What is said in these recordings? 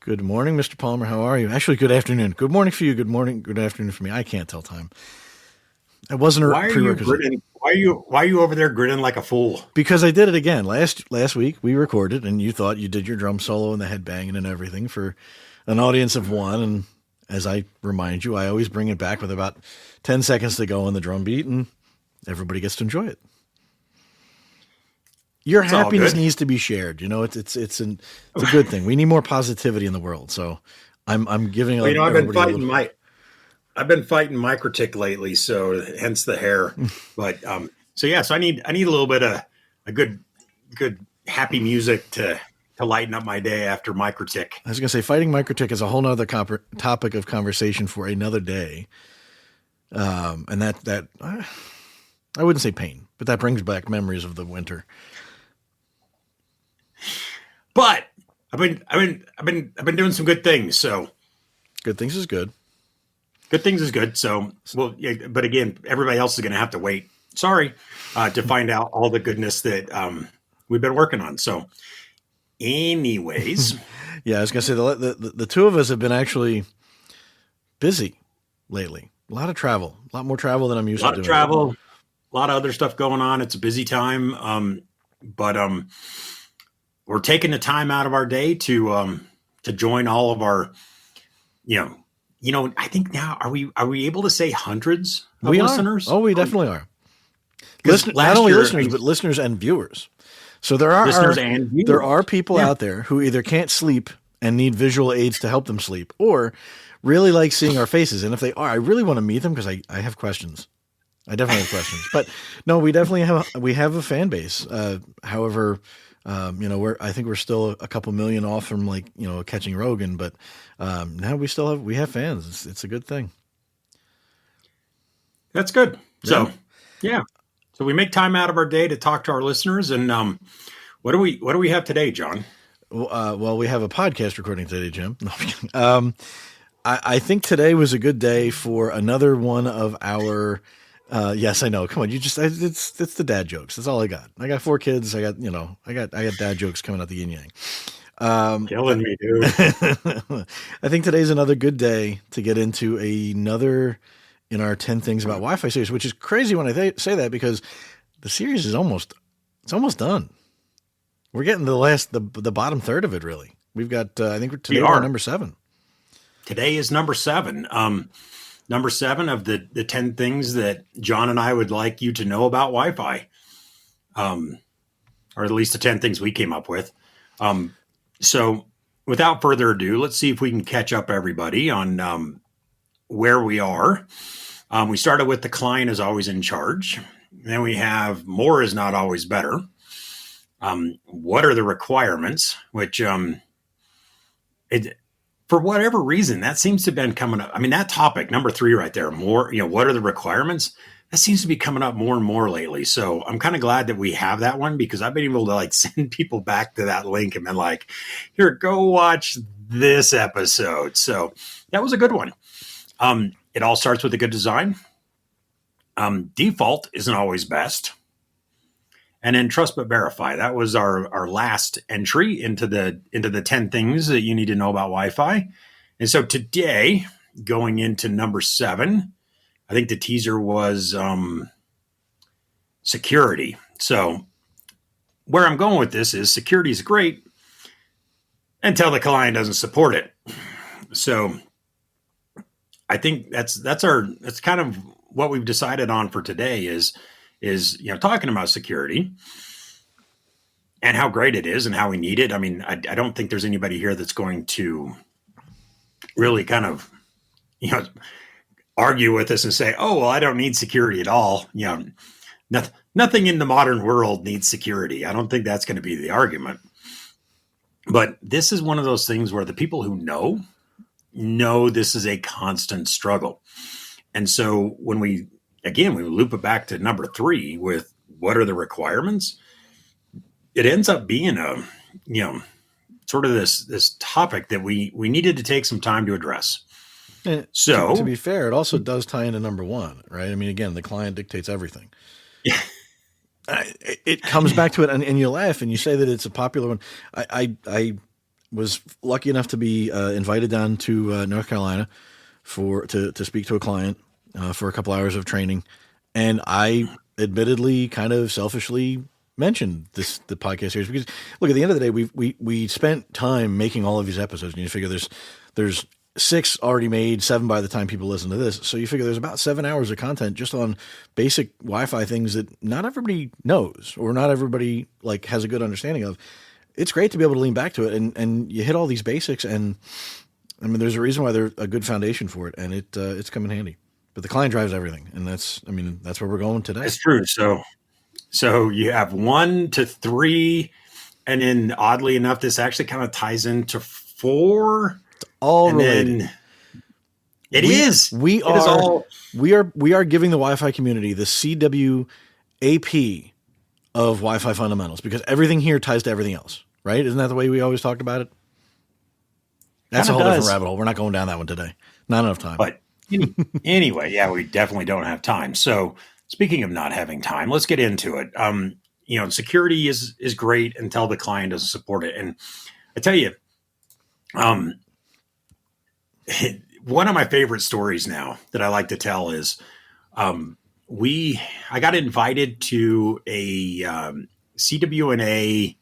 Good morning, Mr. Palmer. How are you? Actually, good afternoon. Good morning for you. Good morning. Good afternoon for me. I can't tell time. It wasn't a Why are you prerequisite. grinning? Why are you over there grinning like a fool? Because I did it again. Last week we recorded and you thought you did your drum solo and the headbanging and everything for an audience of one. And as I remind you, I always bring it back with about 10 seconds to go on the drum beat and everybody gets to enjoy it. Your It's all happiness good. needs to be shared. You know, it's a good thing. We need more positivity in the world. So I'm giving Well, everybody a little. I've been fighting microtic lately, so hence the hair. But so I need a little bit of a good happy music to lighten up my day after microtic. I was going to say fighting microtic is a whole nother topic of conversation for another day. And that I wouldn't say pain, but that brings back memories of the winter. But I've been doing some good things. So Good things is good. good things is good. So well, yeah, but again, everybody else is going to have to wait. Sorry, to find out all the goodness that we've been working on. So, anyways, Yeah, I was going to say the two of us have been actually busy lately. A lot of travel, a lot more travel than I'm used a lot to of doing. travel, a lot of other stuff going on. It's a busy time, but we're taking the time out of our day to join all of our, I think now are we able to say hundreds of We listeners? are. Oh, we definitely are. 'Cause Not last only year, listeners, but listeners and viewers. So there listeners and viewers. there are people Yeah. out there who either can't sleep and need visual aids to help them sleep, or really like seeing our faces. And if they are, I really want to meet them because I have questions. I definitely have questions. But no, we definitely have a fan base. However, I think we're still a couple million off from catching Rogan, but now we have fans. It's a good thing. That's good. Yeah. So, yeah. So we make time out of our day to talk to our listeners. And what do we have today, John? Well, we have a podcast recording today, Jim. No, I'm kidding. I think today was a good day for another one of our. Yes, I know. Come on, it's the dad jokes. That's all I got. I got 4 kids. I got dad jokes coming out the yin yang. Killing me, dude. I think today's another good day to get into another in our 10 things about Wi-Fi series, which is crazy when I say that because the series is almost done. We're getting the bottom third of it. Really, we've got. I think today we're number 7. Today is number 7. Number 7 of the 10 things that John and I would like you to know about Wi-Fi, or at least the 10 things we came up with. So without further ado, let's see if we can catch up everybody on where we are. We started with the client is always in charge. Then we have more is not always better. What are the requirements? Which for whatever reason, that seems to have been coming up. I mean, that topic, number 3 right there, more, what are the requirements? That seems to be coming up more and more lately. So I'm kind of glad that we have that one because I've been able to send people back to that link and been like, here, go watch this episode. So that was a good one. It all starts with a good design. Default isn't always best. And then trust but verify. That was our last entry into the 10 things that you need to know about Wi-Fi. And so today, going into number 7, I think the teaser was security. So where I'm going with this is security is great until the client doesn't support it. So I think that's kind of what we've decided on for today is talking about security and how great it is and how we need it. I mean, I don't think there's anybody here that's going to really kind of, argue with us and say, oh, well, I don't need security at all. Nothing in the modern world needs security. I don't think that's going to be the argument. But this is one of those things where the people who know this is a constant struggle. And so when we loop it back to number 3 with what are the requirements, it ends up being sort of this topic that we needed to take some time to address. And so to be fair, it also does tie into number 1, right? I mean, again, the client dictates everything. Yeah. It comes back to it, and you laugh and you say that it's a popular one. I was lucky enough to be invited down to North Carolina to speak to a client for a couple hours of training, and I admittedly kind of selfishly mentioned the podcast series because look, at the end of the day, we spent time making all of these episodes, and you figure there's 6 already made, 7 by the time people listen to this. So you figure there's about 7 hours of content just on basic Wi-Fi things that not everybody knows or not everybody like has a good understanding of. It's great to be able to lean back to it and you hit all these basics, and I mean, there's a reason why they're a good foundation for it, and it's come in handy. But the client drives everything, and that's where we're going today. That's true. So you have 1 to 3, and then oddly enough, this actually kind of ties into 4. All and related. Then is. We are giving the Wi-Fi community the CWAP of Wi-Fi fundamentals because everything here ties to everything else, right? Isn't that the way we always talked about it? That's a whole different rabbit hole. We're not going down that one today. Not enough time. But anyway, yeah, we definitely don't have time. So speaking of not having time, let's get into it. Security is great until the client doesn't support it. And I tell you, one of my favorite stories now that I like to tell is I got invited to a CWNA,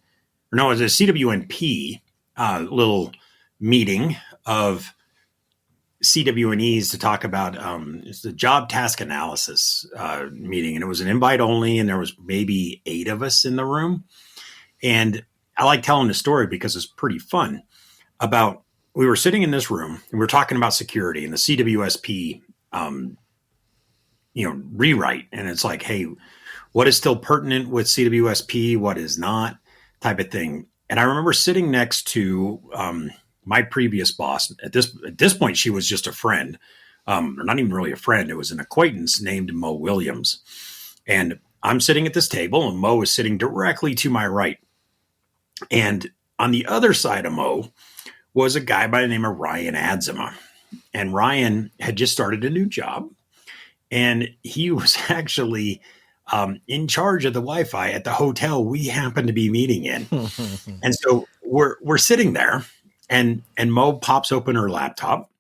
or no, it was a CWNP little meeting of CWNEs to talk about it's the job task analysis meeting, and it was an invite only, and there was maybe 8 of us in the room. And I like telling the story because it's pretty fun. We were sitting in this room and we were talking about security and the CWSP, rewrite. And it's like, hey, what is still pertinent with CWSP? What is not, type of thing. And I remember sitting next to my previous boss. At this point, she was just a friend, or not even really a friend. It was an acquaintance named Mo Williams. And I'm sitting at this table and Mo is sitting directly to my right. And on the other side of Mo was a guy by the name of Ryan Adzima. And Ryan had just started a new job. And he was actually in charge of the Wi-Fi at the hotel we happened to be meeting in. And so we're sitting there, and Mo pops open her laptop,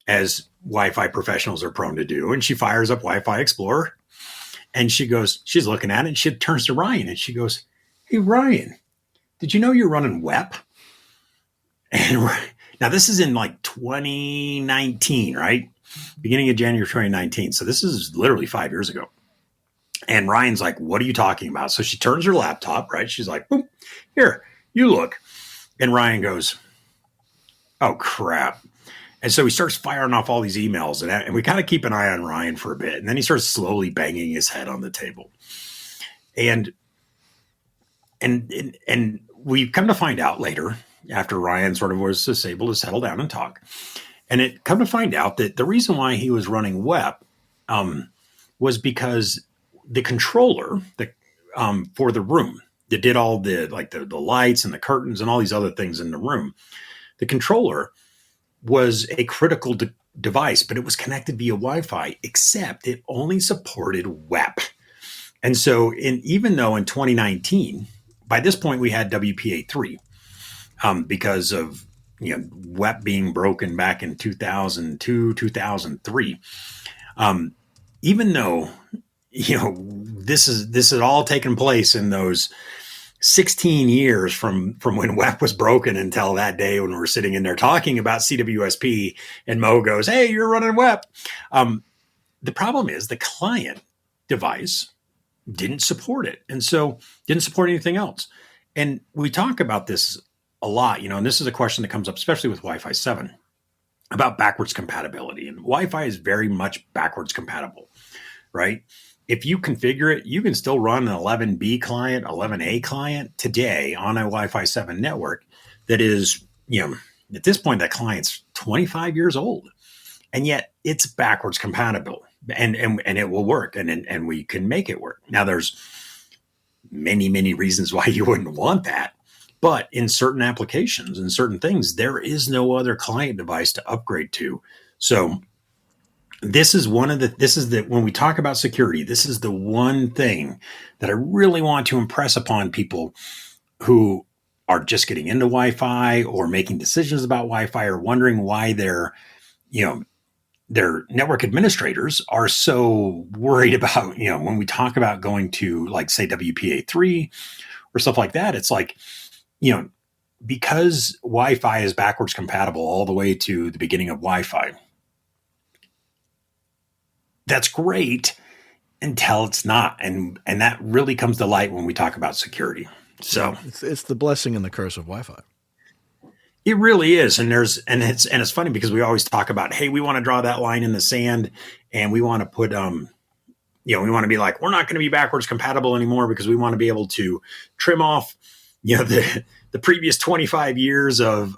as Wi-Fi professionals are prone to do. And she fires up Wi-Fi Explorer. And she's looking at it, and she turns to Ryan and she goes, "Hey, Ryan, did you know you're running WEP?" And now this is in like 2019, right? Beginning of January 2019. So this is literally 5 years ago. And Ryan's like, "What are you talking about?" So she turns her laptop, right? She's like, "Boom, here, you look." And Ryan goes, "Oh, crap." And so he starts firing off all these emails, and we kind of keep an eye on Ryan for a bit. And then he starts slowly banging his head on the table. And we come to find out later, after Ryan sort of was just able to settle down and talk, and it come to find out that the reason why he was running WEP was because the controller for the room that did all the lights and the curtains and all these other things in the room, the controller was a critical device, but it was connected via Wi-Fi, except it only supported WEP. And so even though in 2019, by this point we had WPA3 because of WEP being broken back in 2002, 2003. Even though this had all taken place in those 16 years from when WEP was broken until that day when we're sitting in there talking about CWSP, and Mo goes, "Hey, you're running WEP." The problem is the client device didn't support it, and so didn't support anything else. And we talk about this a lot, and this is a question that comes up, especially with Wi-Fi 7, about backwards compatibility. And Wi-Fi is very much backwards compatible, right? If you configure it, you can still run an 11B client, 11A client today on a Wi-Fi 7 network that is, at this point, that client's 25 years old. And yet it's backwards compatible and it will work and we can make it work. Now, there's many, many reasons why you wouldn't want that. But in certain applications and certain things, there is no other client device to upgrade to. So when we talk about security, this is the one thing that I really want to impress upon people who are just getting into Wi-Fi or making decisions about Wi-Fi or wondering why their network administrators are so worried about, when we talk about going to like say WPA3 or stuff like that, it's like, because Wi-Fi is backwards compatible all the way to the beginning of Wi-Fi. That's great until it's not. And that really comes to light when we talk about security. So it's the blessing and the curse of Wi-Fi. It really is. And it's funny because we always talk about, hey, we want to draw that line in the sand and we want to put, we want to be like, we're not going to be backwards compatible anymore because we want to be able to trim off, the previous 25 years of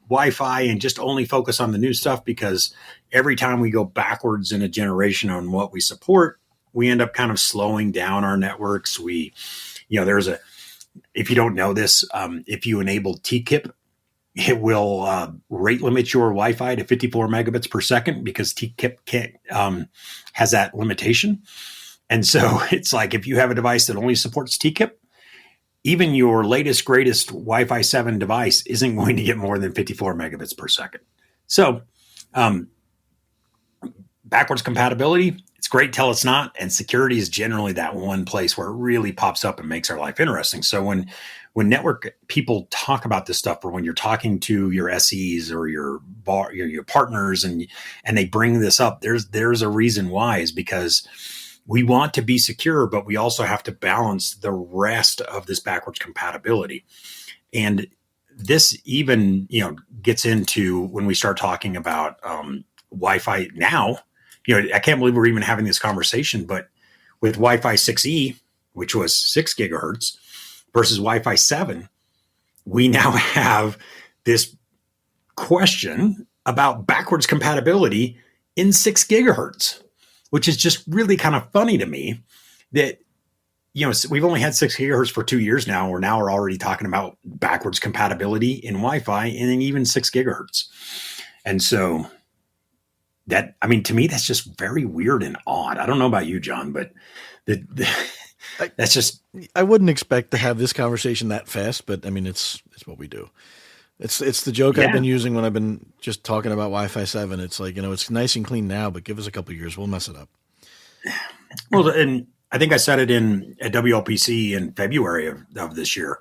Wi-Fi and just only focus on the new stuff, because every time we go backwards in a generation on what we support, we end up kind of slowing down our networks. If you don't know this, if you enable TKIP, it will rate limit your Wi-Fi to 54 megabits per second because TKIP has that limitation. And so it's like, if you have a device that only supports TKIP, even your latest, greatest Wi-Fi 7 device isn't going to get more than 54 megabits per second. So backwards compatibility, it's great till it's not. And security is generally that one place where it really pops up and makes our life interesting. So when network people talk about this stuff, or when you're talking to your SEs or your partners and they bring this up, there's a reason why, is because we want to be secure, but we also have to balance the rest of this backwards compatibility. And this even, gets into when we start talking about Wi-Fi now. I can't believe we're even having this conversation, but with Wi-Fi 6E, which was 6 gigahertz versus Wi-Fi 7, we now have this question about backwards compatibility in 6 gigahertz, which is just really kind of funny to me that, we've only had 6 gigahertz for 2 years now. We're already talking about backwards compatibility in Wi-Fi and then even 6 gigahertz. And so to me, that's just very weird and odd. I don't know about you, John, but that's just, I wouldn't expect to have this conversation that fast, but it's what we do. It's the joke I've been using when I've been just talking about Wi-Fi 7. It's like, it's nice and clean now, but give us a couple of years, we'll mess it up. Well, and I think I said it at WLPC in February of this year,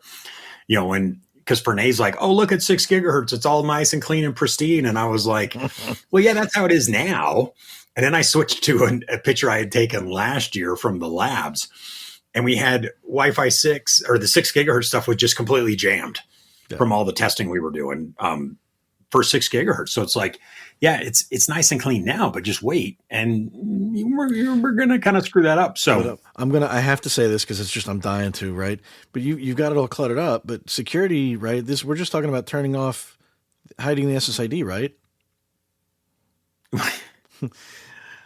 because Fernay's like, oh, look at 6 gigahertz. It's all nice and clean and pristine. And I was like, well, yeah, that's how it is now. And then I switched to a picture I had taken last year from the labs, and we had Wi-Fi 6, or the 6 gigahertz stuff was just completely jammed from all the testing we were doing for 6 gigahertz. So it's like, yeah, it's nice and clean now, but just wait, and we're going to kind of screw that up. So I have to say this because it's just, I'm dying to, right? But you've got it all cluttered up, but security, right? We're just talking about turning off, hiding the SSID, right?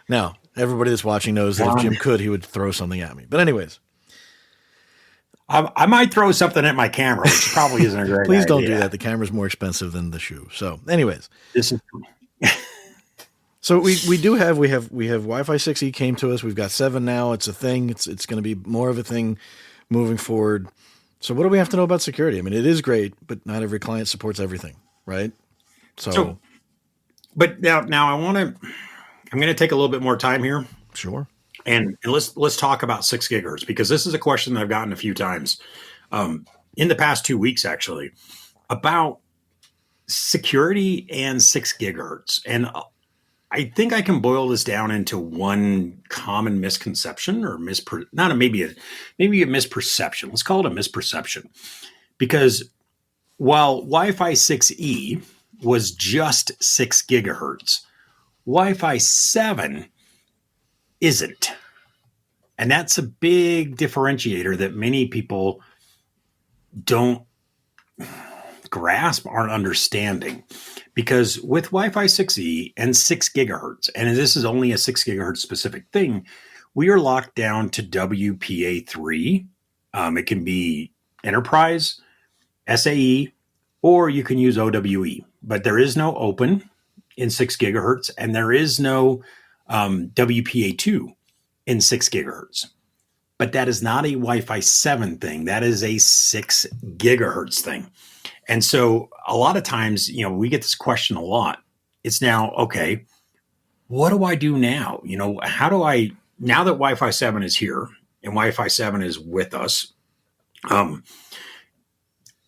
Now, everybody that's watching knows that if Jim could, he would throw something at me. But anyways. I might throw something at my camera, which probably isn't a great idea. Please don't do that. The camera's more expensive than the shoe. So anyways. So we have Wi-Fi 6E came to us. We've got 7 now. It's a thing. It's going to be more of a thing moving forward. So what do we have to know about security? It is great, but not every client supports everything, right? So but now I'm going to take a little bit more time here. Sure. And let's talk about 6 gigahertz, because this is a question that I've gotten a few times in the past 2 weeks, actually, about security and 6 gigahertz. And I think I can boil this down into one common misconception, or maybe a misperception. Let's call it a misperception, because while Wi-Fi 6E was just 6 gigahertz, Wi-Fi 7 isn't. And that's a big differentiator that many people don't grasp, aren't understanding. Because with Wi-Fi 6E and 6 gigahertz, and this is only a 6 gigahertz specific thing, we are locked down to WPA3. It can be enterprise, SAE, or you can use OWE. But there is no open in 6 gigahertz, and there is no WPA2 in 6 gigahertz. but that is not a Wi-Fi 7 thing. That is a 6 gigahertz thing. And so a lot of times, we get this question a lot. It's now, okay, what do I do now? How do I, now that Wi-Fi 7 is here and Wi-Fi 7 is with us,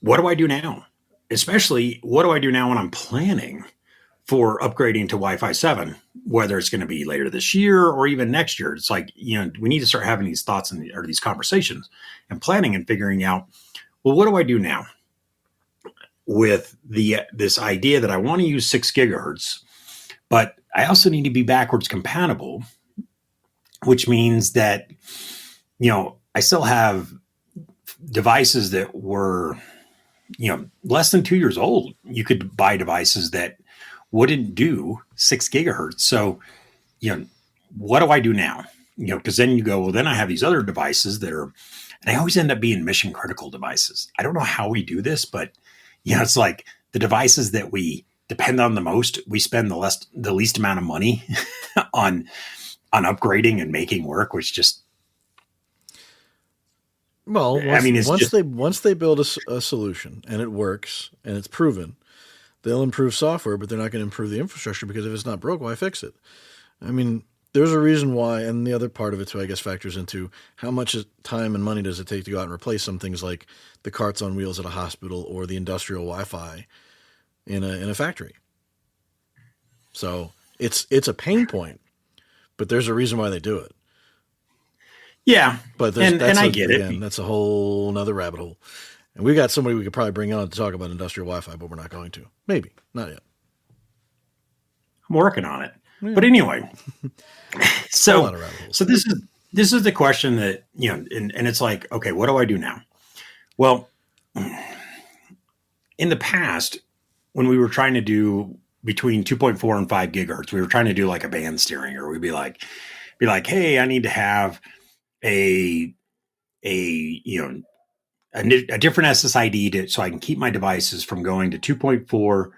what do I do now? Especially, what do I do now when I'm planning for upgrading to Wi-Fi 7, whether it's going to be later this year or even next year? It's like, we need to start having these thoughts or these conversations and planning and figuring out, well, what do I do now with this idea that I want to use 6 gigahertz, but I also need to be backwards compatible, which means that, I still have devices that were, less than 2 years old. You could buy devices that wouldn't do 6 gigahertz. So, what do I do now? Because then you go, well, then I have these other devices that are, and they always end up being mission critical devices. I don't know how we do this, but it's like the devices that we depend on the most, we spend the least amount of money on upgrading and making work, which just, well, once they build a solution and it works and it's proven, they'll improve software, but they're not going to improve the infrastructure, because if it's not broke, why fix it? I mean, there's a reason why, and the other part of it too, I guess, factors into how much time and money does it take to go out and replace some things like the carts on wheels at a hospital or the industrial Wi-Fi in a factory. So it's a pain point, but there's a reason why they do it. Yeah, but I get it. That's a whole nother rabbit hole. And we got somebody we could probably bring on to talk about industrial Wi-Fi, but we're not going to. Maybe. Not yet. I'm working on it. Yeah. But anyway, so this is the question that, and it's like, okay, what do I do now? Well, in the past, when we were trying to do between 2.4 and 5 gigahertz, we were trying to do like a band steering, or we'd be like, hey, I need to have a different SSID so I can keep my devices from going to 2.4,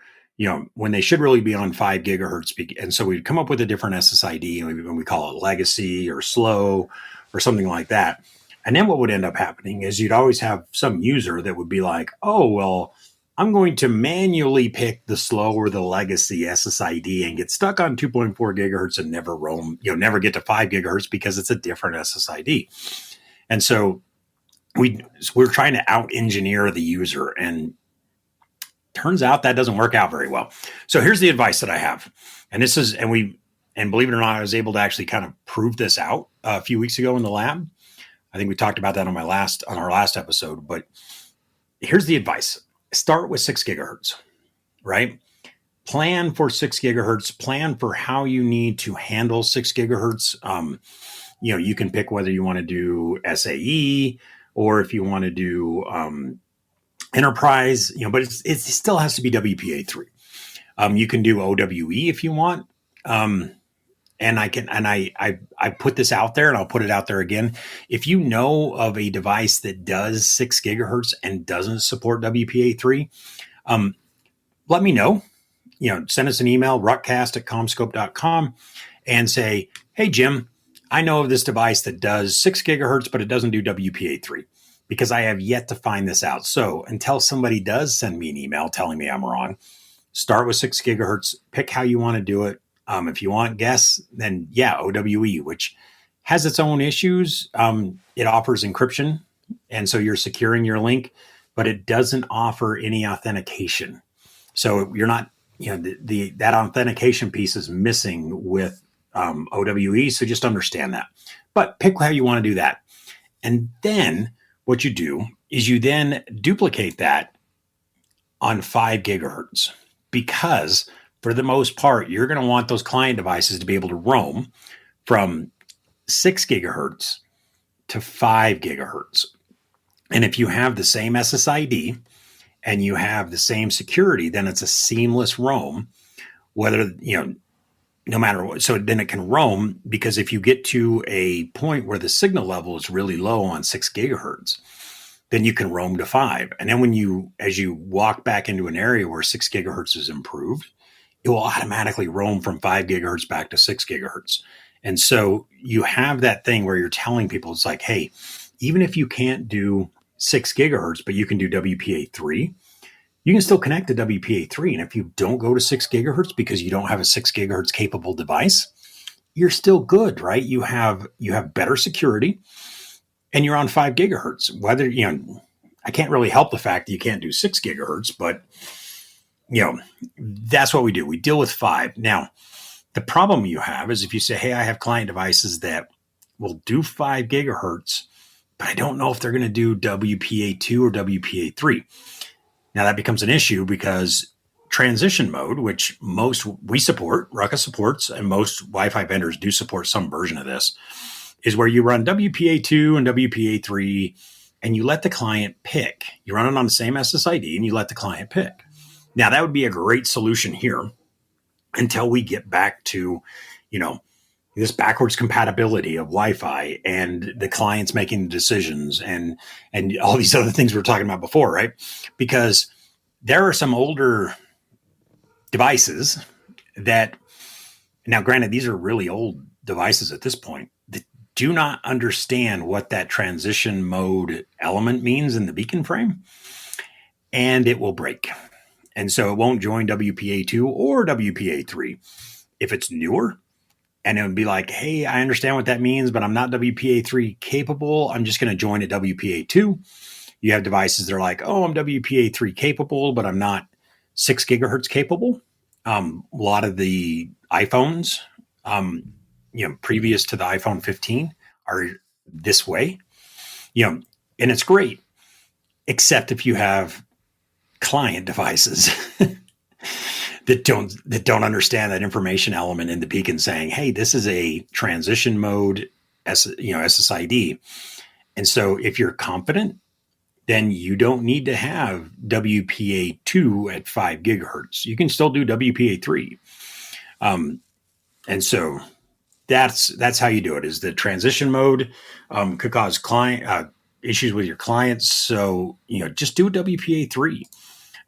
when they should really be on 5 gigahertz. And so we'd come up with a different SSID, and we call it legacy or slow or something like that. And then what would end up happening is you'd always have some user that would be like, oh, well, I'm going to manually pick the slow or the legacy SSID and get stuck on 2.4 gigahertz and never roam, never get to 5 gigahertz because it's a different SSID. And so we're trying to out-engineer the user, and turns out that doesn't work out very well. So here's the advice that I have. And this is, and believe it or not, I was able to actually kind of prove this out a few weeks ago in the lab. I think we talked about that on our last episode, but here's the advice. Start with 6 gigahertz, right? Plan for 6 gigahertz, plan for how you need to handle 6 gigahertz. You can pick whether you want to do SAE or if you want to do enterprise, but it still has to be WPA3. You can do OWE if you want. And I put this out there, and I'll put it out there again. If you know of a device that does 6 gigahertz and doesn't support WPA3, let me know. Send us an email, ruckcast@comscope.com, and say, hey, Jim, I know of this device that does 6 gigahertz, but it doesn't do WPA3, because I have yet to find this out. So until somebody does send me an email telling me I'm wrong, start with 6 gigahertz, pick how you want to do it. If you want guess, then OWE, which has its own issues. It offers encryption, and so you're securing your link, but it doesn't offer any authentication. So you're not, that authentication piece is missing with OWE. So just understand that. But pick how you want to do that. And then what you do is you then duplicate that on 5 gigahertz, because for the most part, you're going to want those client devices to be able to roam from 6 gigahertz to 5 gigahertz. And if you have the same SSID and you have the same security, then it's a seamless roam, whether, no matter what. So then it can roam, because if you get to a point where the signal level is really low on 6 gigahertz, then you can roam to 5. And then as you walk back into an area where 6 gigahertz is improved, it will automatically roam from 5 gigahertz back to 6 gigahertz. And so you have that thing where you're telling people, it's like, hey, even if you can't do 6 gigahertz, but you can do WPA3, you can still connect to WPA3. And if you don't go to 6 gigahertz because you don't have a 6 gigahertz capable device, you're still good, right? You have better security and you're on 5 gigahertz. Whether, I can't really help the fact that you can't do 6 gigahertz, but that's what we do. We deal with 5. Now, the problem you have is if you say, hey, I have client devices that will do 5 gigahertz, but I don't know if they're going to do WPA2 or WPA3. Now that becomes an issue because transition mode, which most we support, Ruckus supports, and most Wi-Fi vendors do support some version of this, is where you run WPA2 and WPA3 and you let the client pick. You run it on the same SSID and you let the client pick. Now that would be a great solution here until we get back to, this backwards compatibility of Wi-Fi and the clients making the decisions and all these other things we were talking about before, right? Because there are some older devices that, now granted, these are really old devices at this point, that do not understand what that transition mode element means in the beacon frame, and it will break. And so it won't join WPA2 or WPA3. If it's newer, and it would be like, hey, I understand what that means, but I'm not WPA3 capable. I'm just going to join at WPA2. You have devices that are like, oh, I'm WPA3 capable, but I'm not 6 gigahertz capable. A lot of the iPhones, previous to the iPhone 15 are this way, and it's great, except if you have client devices that don't understand that information element in the beacon saying, hey, this is a transition mode, SSID. And so if you're confident, then you don't need to have WPA2 at 5 gigahertz. You can still do WPA3. And so that's how you do it, is the transition mode could cause client issues with your clients. So, just do WPA3.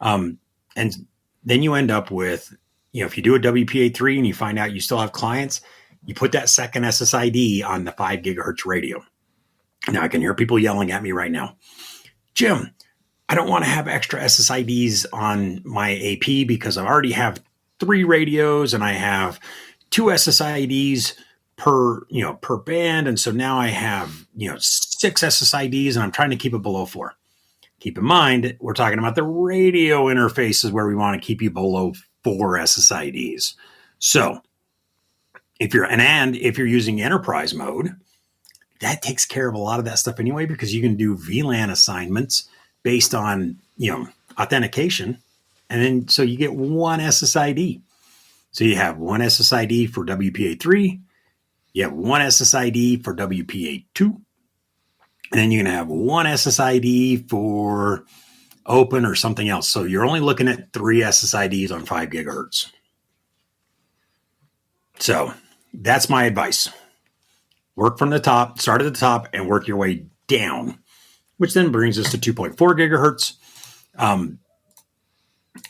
And then you end up with, if you do a WPA3 and you find out you still have clients, you put that second SSID on the 5 gigahertz radio. Now I can hear people yelling at me right now, Jim, I don't want to have extra SSIDs on my AP because I already have 3 radios and I have 2 SSIDs per band. And so now I have, 6 SSIDs and I'm trying to keep it below 4. Keep in mind, we're talking about the radio interfaces where we want to keep you below 4 SSIDs. So if you're using enterprise mode, that takes care of a lot of that stuff anyway, because you can do VLAN assignments based on, authentication. And then, so you get 1 SSID. So you have 1 SSID for WPA3. You have 1 SSID for WPA2. And then you're going to have 1 SSID for open or something else. So you're only looking at 3 SSIDs on 5 gigahertz. So that's my advice. Work from the top, start at the top, and work your way down, which then brings us to 2.4 gigahertz,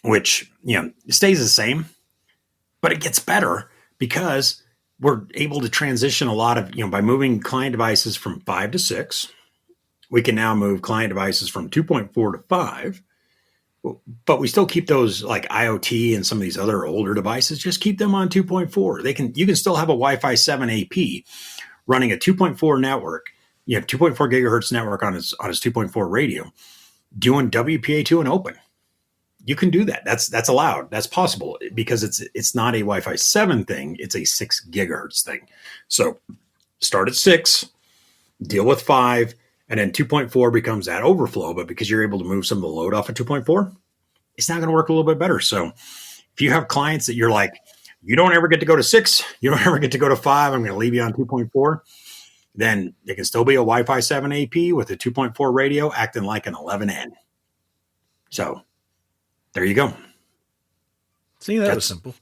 which, stays the same, but it gets better because we're able to transition a lot of, by moving client devices from 5 to 6. We can now move client devices from 2.4 to 5, but we still keep those like IoT and some of these other older devices, just keep them on 2.4. You can still have a Wi-Fi 7 AP running a 2.4 network. You have 2.4 gigahertz network on its 2.4 radio, doing WPA2 and open. You can do that. That's allowed. That's possible because it's not a Wi-Fi 7 thing. It's a 6 gigahertz thing. So start at 6, deal with 5, and then 2.4 becomes that overflow. But because you're able to move some of the load off of 2.4, it's not going to work a little bit better. So if you have clients that you're like, you don't ever get to go to 6, you don't ever get to go to 5, I'm going to leave you on 2.4, then it can still be a Wi-Fi 7 AP with a 2.4 radio acting like an 11N. So there you go. See, that was simple.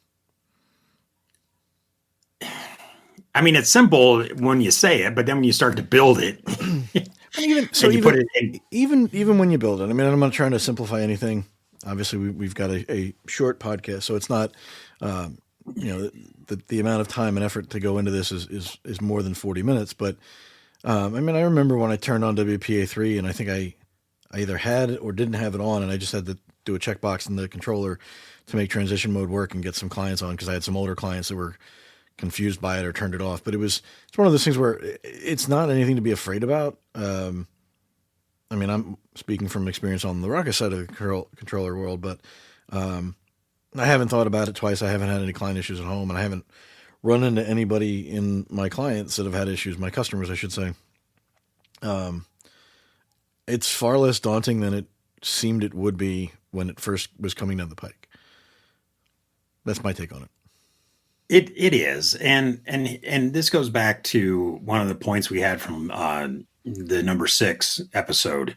I mean, it's simple when you say it, but then when you start to build it, even when you build it, I mean, I'm not trying to simplify anything. Obviously, we've got a short podcast, so it's not, the that the amount of time and effort to go into this is more than 40 minutes. But I mean, I remember when I turned on WPA3, and I think I either had it or didn't have it on, and I just had to do a checkbox in the controller to make transition mode work and get some clients on, because I had some older clients that were confused by it or turned it off. But it's one of those things where it's not anything to be afraid about. I mean, I'm speaking from experience on the Ruckus side of the controller world, but I haven't thought about it twice. I haven't had any client issues at home, and I haven't run into anybody in my clients that have had issues, my customers, I should say. It's far less daunting than it seemed it would be when it first was coming down the pike. That's my take on it. It is, and this goes back to one of the points we had from the number 6 episode.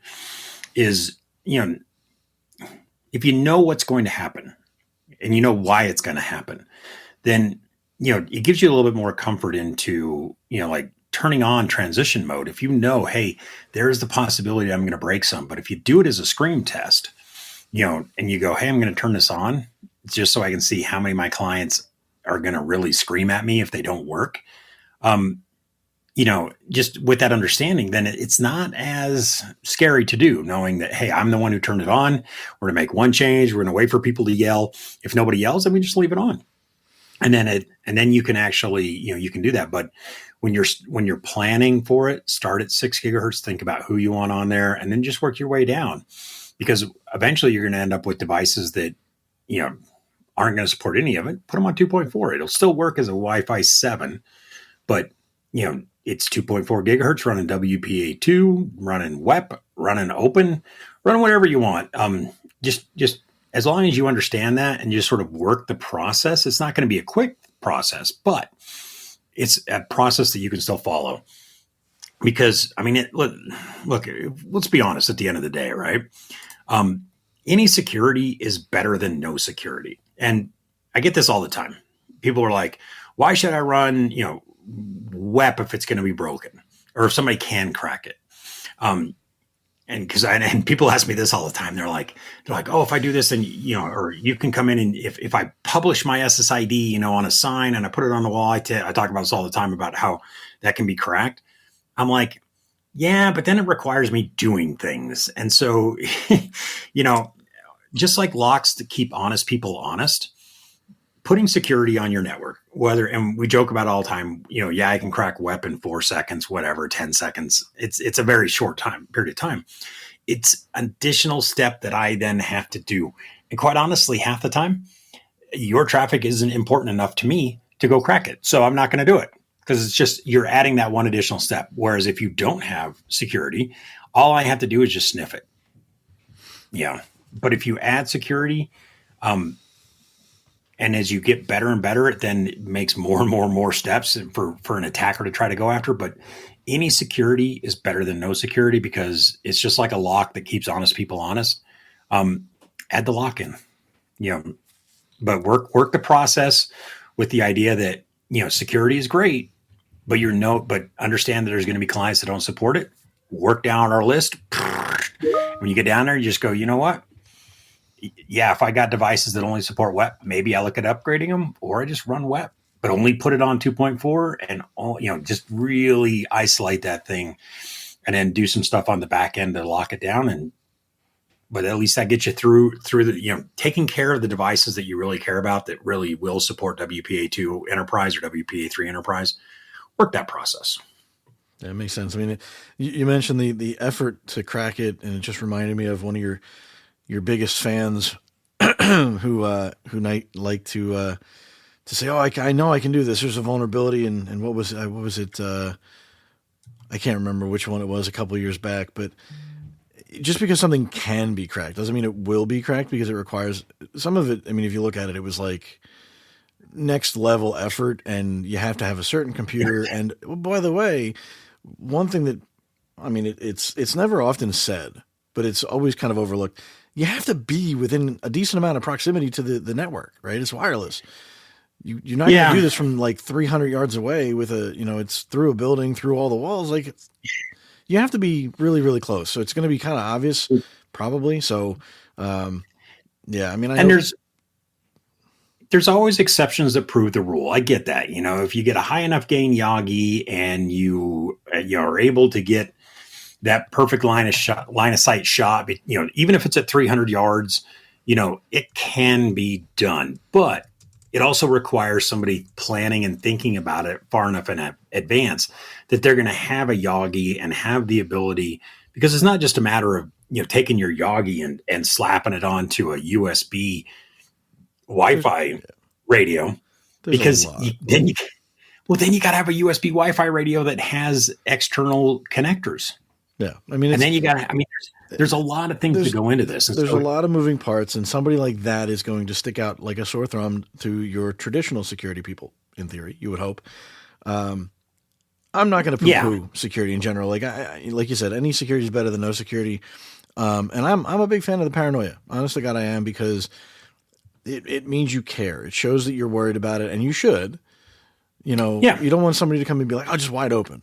Is, if you know what's going to happen and you know why it's going to happen, then it gives you a little bit more comfort into like turning on transition mode. If you know, hey, there is the possibility I'm going to break some, but if you do it as a scream test, and you go, hey, I'm going to turn this on just so I can see how many of my clients are going to really scream at me if they don't work. Just with that understanding, then it's not as scary to do, knowing that, hey, I'm the one who turned it on. We're going to make one change. We're going to wait for people to yell. If nobody yells, then we just leave it on. And then you can actually, you can do that. But when you're planning for it, start at 6 gigahertz, think about who you want on there, and then just work your way down, because eventually you're going to end up with devices that, aren't going to support any of it. Put them on 2.4. It'll still work as a Wi-Fi 7, but it's 2.4 gigahertz running WPA2, running WEP, running open, run whatever you want. Just as long as you understand that and you just sort of work the process. It's not going to be a quick process, but it's a process that you can still follow. Because, I mean, look, let's be honest at the end of the day, right? Any security is better than no security. And I get this all the time. People are like, why should I run, WEP if it's going to be broken, or if somebody can crack it? And people ask me this all the time. They're like, oh, if I do this, then, or you can come in and if I publish my SSID, on a sign and I put it on the wall, I talk about this all the time about how that can be cracked. I'm like, yeah, but then it requires me doing things. And so, just like locks to keep honest people honest, putting security on your network, and we joke about it all the time, I can crack WEP in 4 seconds, whatever, 10 seconds. It's a very short period of time. It's an additional step that I then have to do. And quite honestly, half the time, your traffic isn't important enough to me to go crack it. So I'm not going to do it, because it's just, you're adding that one additional step. Whereas if you don't have security, all I have to do is just sniff it. Yeah. But if you add security, and as you get better and better, it then makes more and more steps for an attacker to try to go after. But any security is better than no security, because it's just like a lock that keeps honest people honest. Add the lock in, but work the process with the idea that, security is great, but but understand that there's going to be clients that don't support it. Work down our list. When you get down there, you just go, you know what? Yeah, if I got devices that only support WEP, maybe I look at upgrading them, or I just run WEP, but only put it on 2.4 and just really isolate that thing, and then do some stuff on the back end to lock it down. But at least that gets you through the, taking care of the devices that you really care about, that really will support WPA2 Enterprise or WPA3 Enterprise. Work that process. That makes sense. I mean, you mentioned the effort to crack it, and it just reminded me of one of your biggest fans who like to say, oh, I know I can do this. There's a vulnerability, and what was it? I can't remember which one it was a couple of years back, but just because something can be cracked doesn't mean it will be cracked, because it requires some of it. I mean, if you look at it, it was like next level effort, and you have to have a certain computer. And by the way, one thing that, I mean, it's never often said, but it's always kind of overlooked. You have to be within a decent amount of proximity to the network, right? It's wireless. You're not going to do this from like 300 yards away with it's through a building, through all the walls. Like, you have to be really, really close. So it's going to be kind of obvious, probably. So, I mean, there's always exceptions that prove the rule. I get that. If you get a high enough gain Yagi and you are able to get that perfect line of sight shot, even if it's at 300 yards, it can be done. But it also requires somebody planning and thinking about it far enough in advance that they're going to have a Yagi and have the ability, because it's not just a matter of taking your Yagi and slapping it onto a USB Wi-Fi radio, because then you got to have a USB Wi-Fi radio that has external connectors. Yeah, and then you got to. There's a lot of things to go into this. There's a lot of moving parts, and somebody like that is going to stick out like a sore thumb to your traditional security people. In theory, you would hope. I'm not going to poo-poo security in general. Like you said, any security is better than no security. And I'm a big fan of the paranoia. Honest to God, I am, because it means you care. It shows that you're worried about it, and you should. You don't want somebody to come and be like, "Oh, just wide open."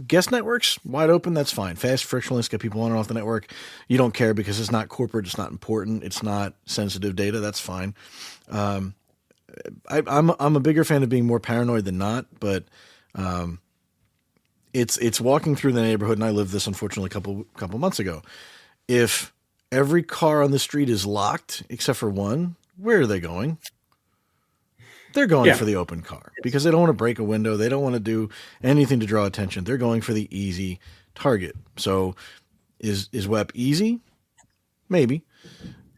Guest networks, wide open, that's fine. Fast, frictionless, get people on and off the network. You don't care because it's not corporate, it's not important, it's not sensitive data. That's fine. I'm a bigger fan of being more paranoid than not, but it's walking through the neighborhood, and I lived this unfortunately a couple months ago. If every car on the street is locked except for one, where are they going? They're going for the open car because they don't want to break a window. They don't want to do anything to draw attention. They're going for the easy target. So is WEP easy? Maybe.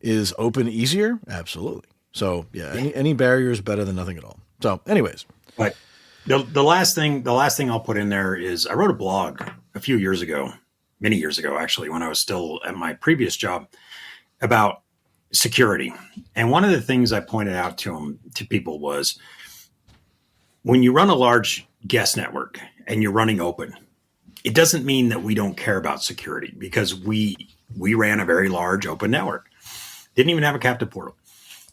Is open easier? Absolutely. So any barrier is better than nothing at all. So anyways. But the last thing I'll put in there is I wrote a blog a few years ago, many years ago, actually, when I was still at my previous job, about security. And one of the things I pointed out to people was, when you run a large guest network and you're running open, it doesn't mean that we don't care about security, because we ran a very large open network. Didn't even have a captive portal.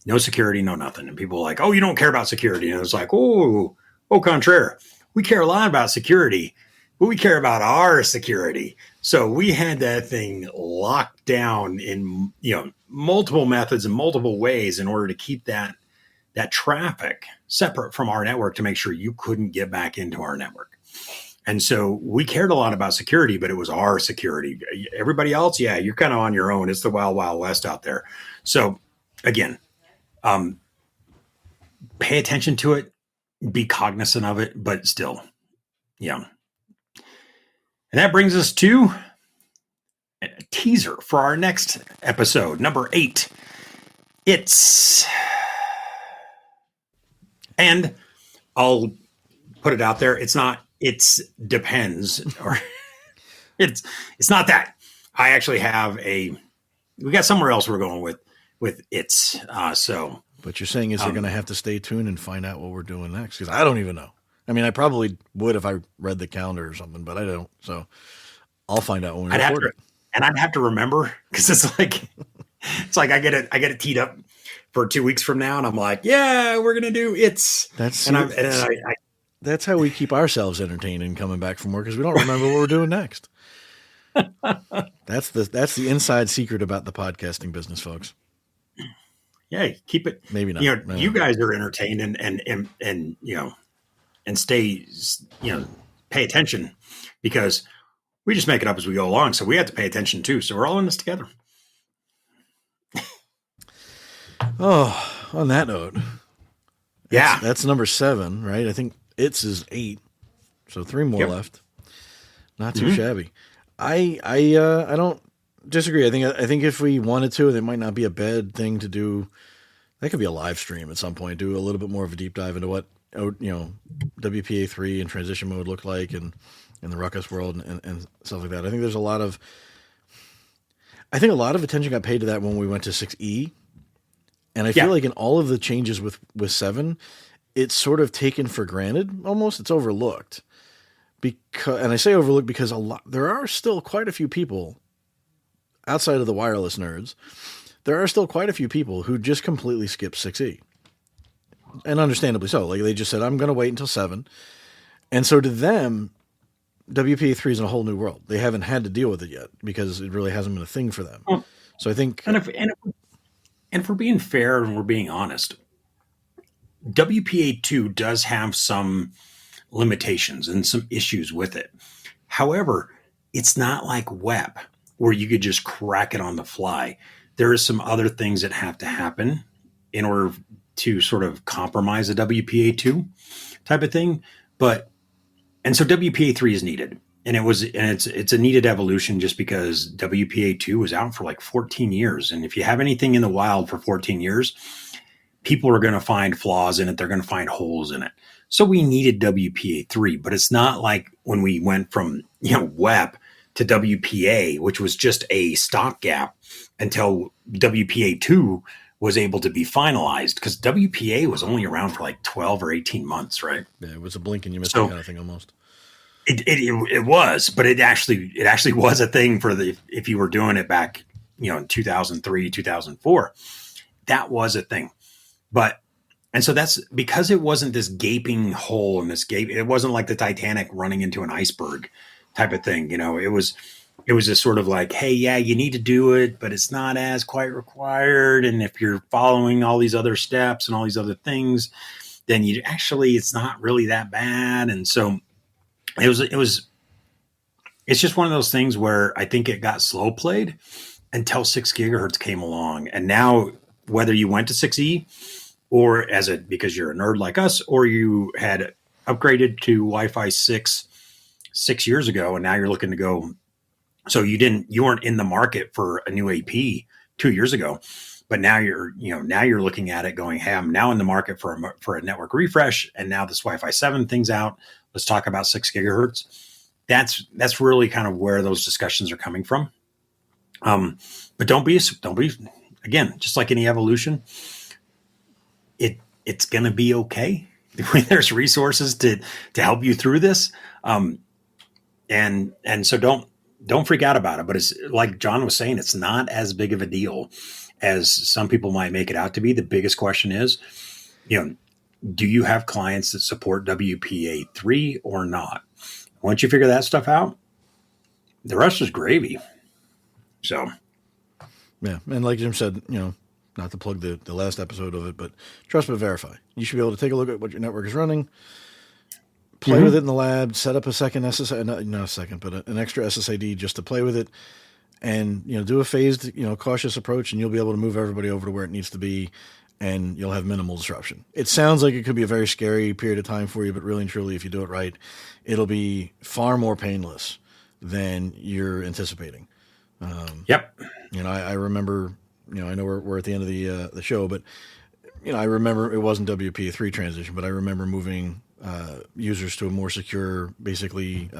No security, no nothing. And people were like, "Oh, you don't care about security." And it was like, au contraire. We care a lot about security, but we care about our security. So we had that thing locked down in multiple methods and multiple ways in order to keep that traffic separate from our network, to make sure you couldn't get back into our network. And so we cared a lot about security, but it was our security. Everybody else, you're kind of on your own. It's the wild, wild west out there. So again, pay attention to it, be cognizant of it, but still, And that brings us to a teaser for our next episode, number 8. And I'll put it out there. It's depends, or it's not that. I actually have we got somewhere else we're going with it's. So. But you're saying they're going to have to stay tuned and find out what we're doing next? Because I don't even know. I mean, I probably would if I read the calendar or something, but I don't. So I'll find out when we record it. And I'd have to remember, because it's like I get it teed up for 2 weeks from now, and I'm like, we're gonna do it's. That's how we keep ourselves entertained and coming back from work, because we don't remember what we're doing next. That's the inside secret about the podcasting business, folks. Yeah, keep it. Maybe not. You guys are entertained and and stay, pay attention, because we just make it up as we go along. So we have to pay attention too. So we're all in this together. Oh, on that note. That's number 7, right? I think it's is 8. So 3 more left. Not too shabby. I don't disagree. I think if we wanted to, it might not be a bad thing to do. That could be a live stream at some point. Do a little bit more of a deep dive into what WPA3 and transition mode look like, and in the Ruckus world and stuff like that. I think there's a lot of attention got paid to that when we went to 6E, and I feel like in all of the changes with 7, it's sort of taken for granted almost. It's overlooked, and I say overlooked because there are still quite a few people outside of the wireless nerds. There are still quite a few people who just completely skip 6E. And understandably so. Like, they just said, I'm going to wait until 7. And so to them, WPA3 is in a whole new world. They haven't had to deal with it yet because it really hasn't been a thing for them. So I think... And if we're being fair and we're being honest, WPA2 does have some limitations and some issues with it. However, it's not like WEP where you could just crack it on the fly. There are some other things that have to happen in order to sort of compromise a WPA2 type of thing. And so WPA3 is needed. And it's a needed evolution just because WPA2 was out for like 14 years. And if you have anything in the wild for 14 years, people are going to find flaws in it. They're going to find holes in it. So we needed WPA3, but it's not like when we went from, WEP to WPA, which was just a stopgap until WPA2 was able to be finalized, because WPA was only around for like 12 or 18 months, right? Yeah, it was a blink and you missed it kind of thing almost. It was, but it actually was a thing if you were doing it back, in 2003, 2004, that was a thing. And so that's because it wasn't this gaping hole in it wasn't like the Titanic running into an iceberg type of thing. It was just sort of like, hey, yeah, you need to do it, but it's not as quite required. And if you're following all these other steps and all these other things, then it's not really that bad. And so it's just one of those things where I think it got slow played until 6 gigahertz came along. And now whether you went to 6E or because you're a nerd like us, or you had upgraded to Wi-Fi 6 years ago, and now you're looking to go. So you weren't in the market for a new AP 2 years ago, but now you're looking at it going, hey, I'm now in the market for a network refresh. And now this Wi-Fi 7 thing's out. Let's talk about 6 gigahertz. That's really kind of where those discussions are coming from. But don't be, again, just like any evolution, it's going to be okay. There's resources to help you through this. And so don't freak out about it, but it's like John was saying, it's not as big of a deal as some people might make it out to be. The biggest question is, do you have clients that support WPA3 or not? Once you figure that stuff out, the rest is gravy. So, yeah. And like Jim said, not to plug the last episode of it, but trust but verify. You should be able to take a look at what your network is running, play with it in the lab, set up a second SSID, not a second, but an extra SSID just to play with it, and do a phased, cautious approach, and you'll be able to move everybody over to where it needs to be, and you'll have minimal disruption. It sounds like it could be a very scary period of time for you, but really and truly, if you do it right, it'll be far more painless than you're anticipating. Yep. I remember. I know we're at the end of the show, but I remember it wasn't WPA3 transition, but I remember moving users to a more secure, basically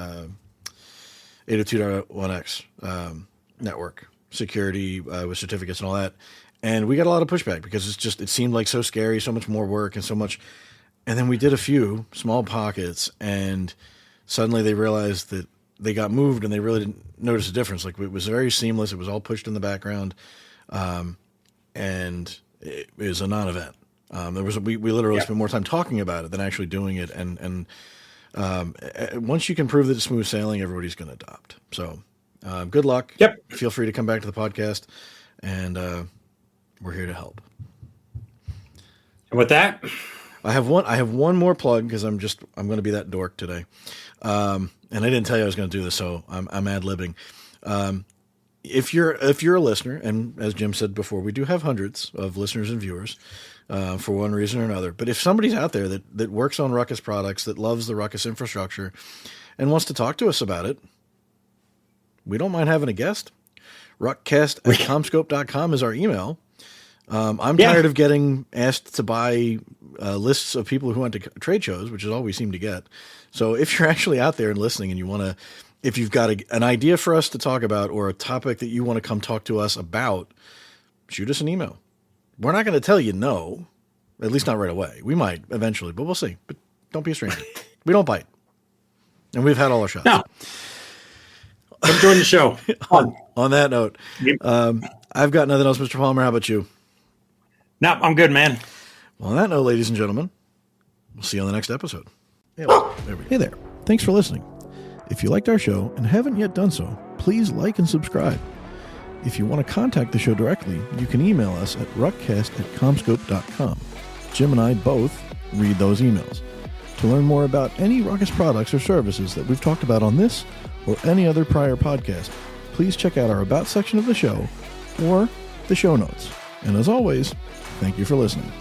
802.1x network security with certificates and all that, and we got a lot of pushback because it seemed like so scary, so much more work, and so much. And then we did a few small pockets, and suddenly they realized that they got moved, and they really didn't notice a difference. Like, it was very seamless; it was all pushed in the background. And it was a non-event. We literally spent more time talking about it than actually doing it. And once you can prove that it's smooth sailing, everybody's going to adopt. So, good luck. Yep. Feel free to come back to the podcast, and we're here to help. And with that, I have one more plug because I'm going to be that dork today. And I didn't tell you I was going to do this, so I'm ad-libbing. If you're a listener, and as Jim said before, we do have hundreds of listeners and viewers for one reason or another. But if somebody's out there that works on Ruckus products, that loves the Ruckus infrastructure, and wants to talk to us about it, we don't mind having a guest. RUCKCast@comscope.com is our email. I'm tired of getting asked to buy lists of people who went to trade shows, which is all we seem to get. So if you're actually out there and listening and you want to, if you've got an idea for us to talk about or a topic that you want to come talk to us about, shoot us an email. We're not going to tell you no, at least not right away. We might eventually, but we'll see. But don't be a stranger. We don't bite. And we've had all our shots. No. Come join the show. On that note, I've got nothing else, Mr. Palmer. How about you? No, I'm good, man. Well, on that note, ladies and gentlemen, we'll see you on the next episode. There we go. Hey there. Thanks for listening. If you liked our show and haven't yet done so, please like and subscribe. If you want to contact the show directly, you can email us at ruckcast@comscope.com. Jim and I both read those emails. To learn more about any Ruckus products or services that we've talked about on this or any other prior podcast, please check out our About section of the show or the show notes. And as always, thank you for listening.